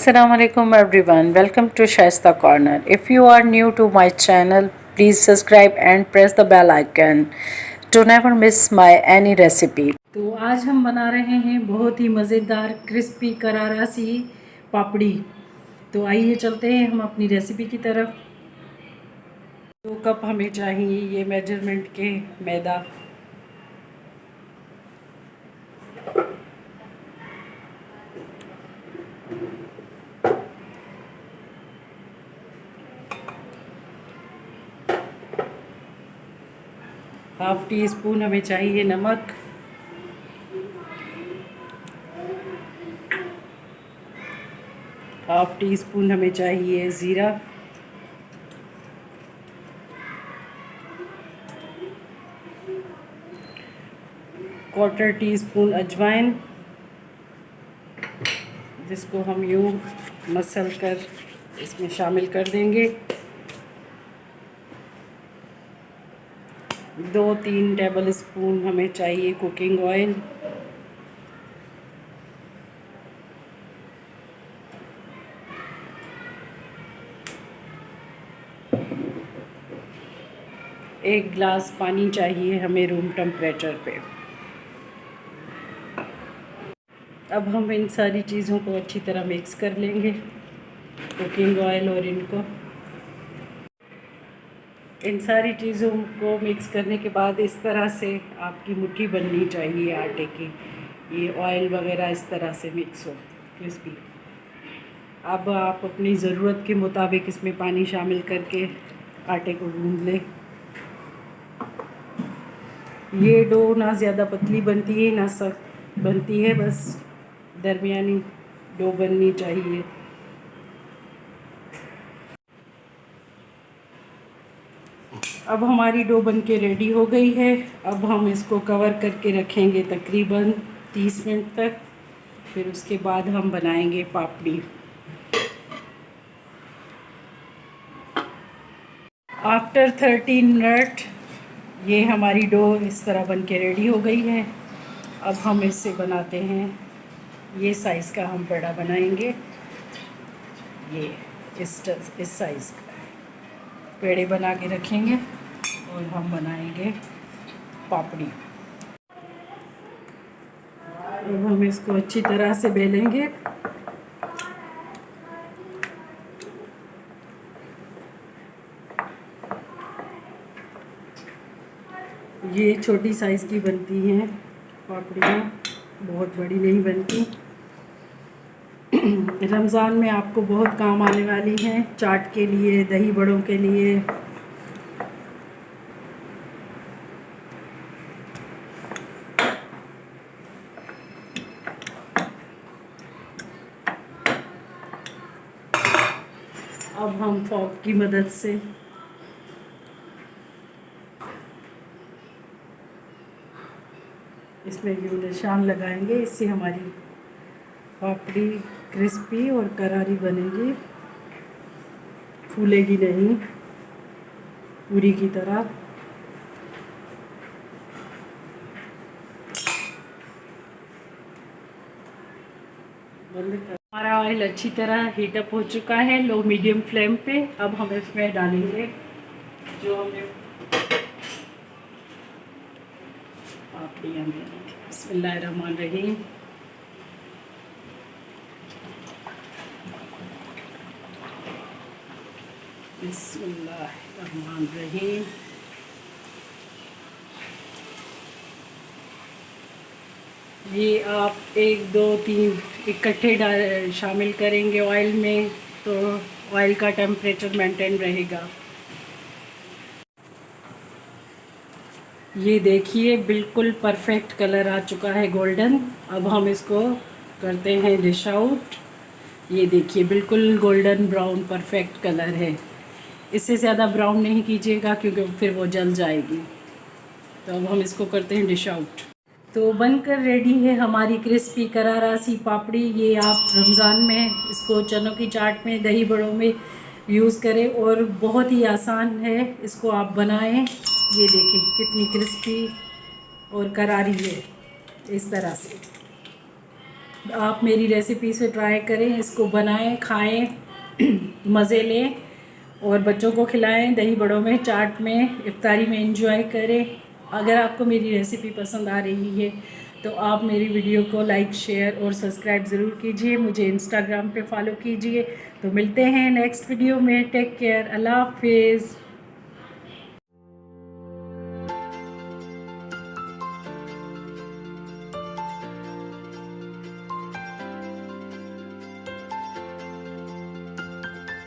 Assalamualaikum everyone, welcome to Shaista Corner. If you are new to my channel, please subscribe and press the bell icon to never miss my any recipe. तो आज हम बना रहे हैं बहुत ही मज़ेदार crispy करारा सी पापड़ी। तो आइए चलते हैं हम अपनी रेसिपी की तरफ। 2 कप हमें चाहिए ये मेजरमेंट के मैदा। हाफ टी स्पून हमें चाहिए नमक, हाफ टी स्पून हमें चाहिए ज़ीरा, क्वार्टर टी स्पून अजवाइन, जिसको हम यूँ मसल कर इसमें शामिल कर देंगे। 2-3 टेबल स्पून हमें चाहिए कुकिंग ऑयल, एक गिलास पानी चाहिए हमें रूम टेम्परेचर पे। अब हम इन सारी चीज़ों को अच्छी तरह मिक्स कर लेंगे, कुकिंग ऑयल और इनको। इन सारी चीज़ों को मिक्स करने के बाद इस तरह से आपकी मुट्ठी बननी चाहिए आटे की, ये ऑयल वगैरह इस तरह से मिक्स हो क्रिस्पी। अब आप अपनी ज़रूरत के मुताबिक इसमें पानी शामिल करके आटे को गूंद लें। ये डो ना ज़्यादा पतली बनती है ना सख्त बनती है, बस दरमियानी डो बननी चाहिए। अब हमारी डो बन के रेडी हो गई है। अब हम इसको कवर करके रखेंगे तकरीबन 30 मिनट तक। फिर उसके बाद हम बनाएंगे पापड़ी। आफ्टर 13 मिनट ये हमारी डो इस तरह बन के रेडी हो गई है। अब हम इससे बनाते हैं, ये साइज़ का हम पेड़ा बनाएंगे। ये इस साइज़ का पेड़े बना के रखेंगे और हम बनाएंगे पापड़ी। अब हम इसको अच्छी तरह से बेलेंगे। ये छोटी साइज़ की बनती हैं पापड़ियाँ, बहुत बड़ी नहीं बनती। रमज़ान में आपको बहुत काम आने वाली हैं, चाट के लिए, दही बड़ों के लिए। अब हम फॉर्क की मदद से इसमें यूँ निशान लगाएंगे, इससे हमारी पापड़ी क्रिस्पी और करारी बनेगी, फूलेगी नहीं पूरी की तरह। हमारा ऑयल अच्छी तरह हीटअप हो चुका है लो मीडियम फ्लेम पे। अब हम इसमें डालेंगे जो हमने पापड़ियाँ में। बिस्मिल्लाहिर्रहमानिर्रहीम। बिस्मिल्लाहिर्रहमानिर्रहीम। ये आप 1 2 3 इकट्ठे शामिल करेंगे ऑयल में, तो ऑयल का टेम्परेचर मेंटेन रहेगा। ये देखिए बिल्कुल परफेक्ट कलर आ चुका है गोल्डन। अब हम इसको करते हैं डिश आउट। ये देखिए बिल्कुल गोल्डन ब्राउन परफेक्ट कलर है। इससे ज़्यादा ब्राउन नहीं कीजिएगा क्योंकि फिर वो जल जाएगी। तो अब हम इसको करते हैं डिश आउट। तो बनकर रेडी है हमारी क्रिस्पी करारा सी पापड़ी। ये आप रमज़ान में इसको चनों की चाट में, दही बड़ों में यूज़ करें और बहुत ही आसान है, इसको आप बनाएं। ये देखें कितनी क्रिस्पी और करारी है, इस तरह से। आप मेरी रेसिपी से ट्राई करें, इसको बनाएं, खाएं, मज़े लें और बच्चों को खिलाएं। दही बड़ों में, चाट में, इफ्तारी में एंजॉय करें। अगर आपको मेरी रेसिपी पसंद आ रही है तो आप मेरी वीडियो को लाइक, शेयर और सब्सक्राइब ज़रूर कीजिए। मुझे इंस्टाग्राम पे फॉलो कीजिए। तो मिलते हैं नेक्स्ट वीडियो में। टेक केयर, अल्लाह हाफिज़।